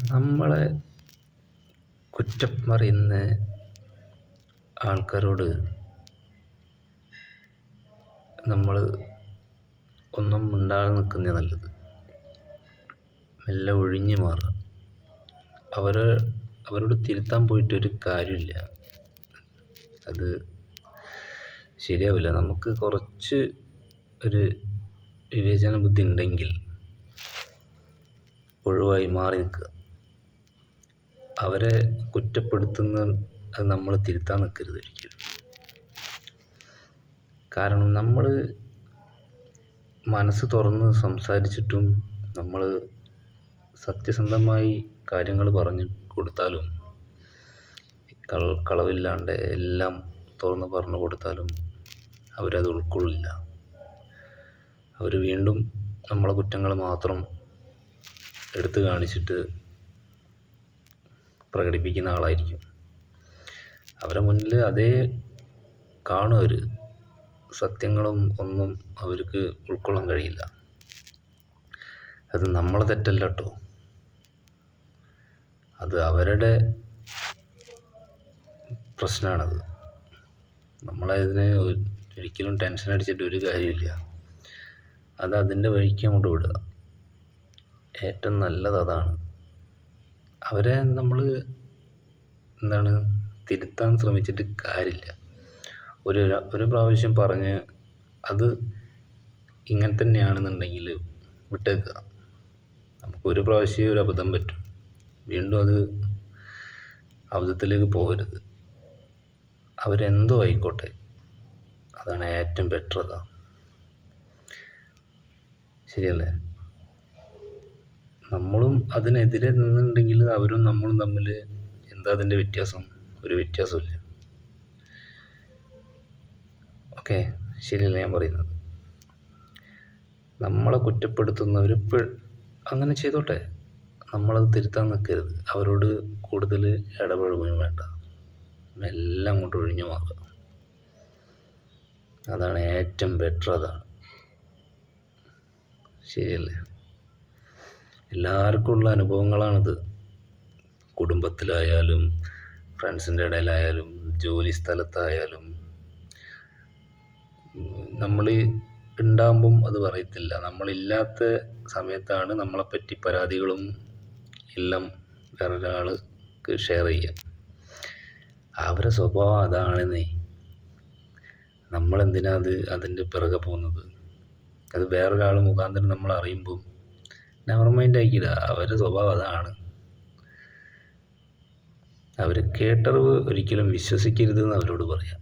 നമ്മളെ കുറ്റം പറയുന്ന ആൾക്കാരോട് നമ്മൾ ഒന്നും മിണ്ടാതെ നിൽക്കുന്നേ നല്ലത്. മെല്ലെ ഒഴിഞ്ഞു മാറുക. അവരോട് തിരുത്താൻ പോയിട്ടൊരു കാര്യമില്ല. അത് ശരിയാവില്ല. നമുക്ക് കുറച്ച് ഒരു വിവേചന ബുദ്ധി ഉണ്ടെങ്കിൽ ഒഴിവായി മാറി നിൽക്കുക. അവരെ കുറ്റപ്പെടുത്തുന്ന അത് നമ്മൾ തിരുത്താൻ നിൽക്കരുത് ഒരിക്കലും. കാരണം നമ്മൾ മനസ്സ് തുറന്ന് സംസാരിച്ചിട്ടും നമ്മൾ സത്യസന്ധമായി കാര്യങ്ങൾ പറഞ്ഞു കൊടുത്താലും കളവില്ലാണ്ട് എല്ലാം തുറന്ന് പറഞ്ഞു കൊടുത്താലും അവരത് ഉൾക്കൊള്ളില്ല. അവർ വീണ്ടും നമ്മളെ കുറ്റങ്ങൾ മാത്രം എടുത്തു കാണിച്ചിട്ട് പ്രകടിപ്പിക്കുന്ന ആളായിരിക്കും. അവരുടെ മുന്നിൽ അതേ കാണും. അവർ സത്യങ്ങളും ഒന്നും അവർക്ക് ഉൾക്കൊള്ളാൻ കഴിയില്ല. അത് നമ്മളെ തെറ്റല്ല കേട്ടോ, അത് അവരുടെ പ്രശ്നമാണത്. നമ്മളതിനെ ഒരിക്കലും ടെൻഷൻ അടിച്ചിട്ട് ഒരു കാര്യമില്ല. അത് അതിൻ്റെ വഴിക്ക് അങ്ങോട്ട് വിടുക. ഏറ്റവും നല്ലത് അതാണ്. അവരെ നമ്മൾ തിരുത്താൻ ശ്രമിച്ചിട്ട് കാര്യമില്ല. ഒരു പ്രാവശ്യം പറഞ്ഞ് അത് ഇങ്ങനെ തന്നെയാണെന്നുണ്ടെങ്കിൽ വിട്ടേക്കുക. നമുക്ക് ഒരു പ്രാവശ്യം ഒരു അബദ്ധം പറ്റും, വീണ്ടും അത് അബദ്ധത്തിലേക്ക് പോകരുത്. അവരെന്തോ ആയിക്കോട്ടെ, അതാണ് ഏറ്റവും ബെറ്റർ. അതാണ് ശരിയല്ലേ? നമ്മളും അതിനെതിരെ നിന്നുണ്ടെങ്കിൽ അവരും നമ്മളും തമ്മിൽ എന്താ അതിൻ്റെ വ്യത്യാസം? ഒരു വ്യത്യാസമില്ല. ഓക്കെ, ശരിയല്ലേ ഞാൻ പറയുന്നത്? നമ്മളെ കുറ്റപ്പെടുത്തുന്നവർ അങ്ങനെ ചെയ്തോട്ടെ, നമ്മളത് തിരുത്താൻ നിൽക്കരുത്. അവരോട് കൂടുതൽ ഇടപഴകുകയും വേണ്ട. എല്ലാം അങ്ങോട്ട് ഒഴിഞ്ഞു മാറുക. അതാണ് ഏറ്റവും ബെറ്റർ. അതാണ് ശരിയല്ലേ? എല്ലാവർക്കും ഉള്ള അനുഭവങ്ങളാണിത്. കുടുംബത്തിലായാലും ഫ്രണ്ട്സിൻ്റെ ഇടയിലായാലും ജോലി സ്ഥലത്തായാലും നമ്മൾ ഉണ്ടാകുമ്പം അത് പറയത്തില്ല. നമ്മളില്ലാത്ത സമയത്താണ് നമ്മളെപ്പറ്റി പരാതികളും എല്ലാം വേറൊരാൾക്ക് ഷെയർ ചെയ്യുക. അവരുടെ സ്വഭാവം അതാണെന്നേ. നമ്മളെന്തിനാ അതിൻ്റെ പിറകെ പോകുന്നത്? അത് വേറൊരാൾ മുഖാന്തരം നമ്മൾ അറിയുമ്പോൾ നെവർ മൈൻഡ് ആക്കിയില്ല. അവരുടെ സ്വഭാവം അതാണ്. അവർ കേട്ടറിവ് ഒരിക്കലും വിശ്വസിക്കരുതെന്ന് അവരോട് പറയാം.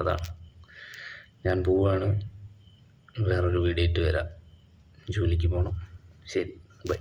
അതാണ്. ഞാൻ പോവുകയാണ്. വേറൊരു വീഡിയോ ആയിട്ട് വരാം. ജോലിക്ക് പോകണം. ശരി, ബൈ.